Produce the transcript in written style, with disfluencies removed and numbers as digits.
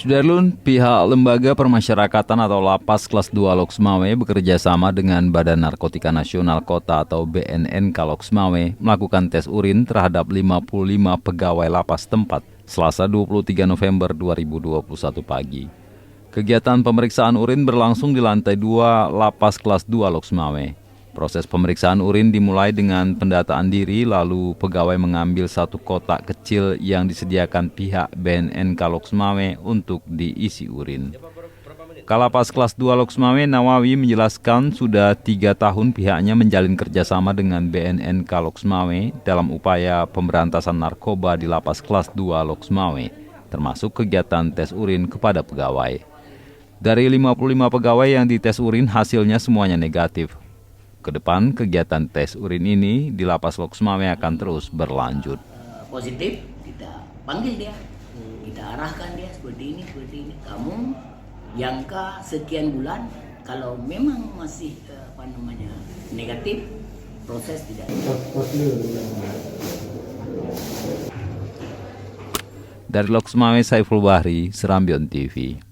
Sudarlun, pihak Lembaga Permasyarakatan atau Lapas Kelas 2 Loksmawe bekerja sama dengan Badan Narkotika Nasional Kota atau BNNK Loksmawe melakukan tes urin terhadap 55 pegawai lapas tempat Selasa 23 November 2021 pagi. Kegiatan pemeriksaan urin berlangsung di lantai 2 Lapas Kelas 2 Loksmawe. Proses pemeriksaan urin dimulai dengan pendataan diri, lalu pegawai mengambil satu kotak kecil yang disediakan pihak BNNK Loksmawe untuk diisi urin. Kalapas Kelas 2 Loksmawe Nawawi menjelaskan sudah 3 tahun pihaknya menjalin kerjasama dengan BNNK Loksmawe dalam upaya pemberantasan narkoba di Lapas Kelas 2 Loksmawe, termasuk kegiatan tes urin kepada pegawai. Dari 55 pegawai yang dites urin, hasilnya semuanya negatif. Kedepan, kegiatan tes urin ini di Lapas Loksmawe akan terus berlanjut. Positif, kita panggil dia, kita arahkan dia seperti ini. Kamu jangka sekian bulan, kalau memang masih negatif, proses tidak. Dari Loksmawe, Saiful Bahri, Serambion TV.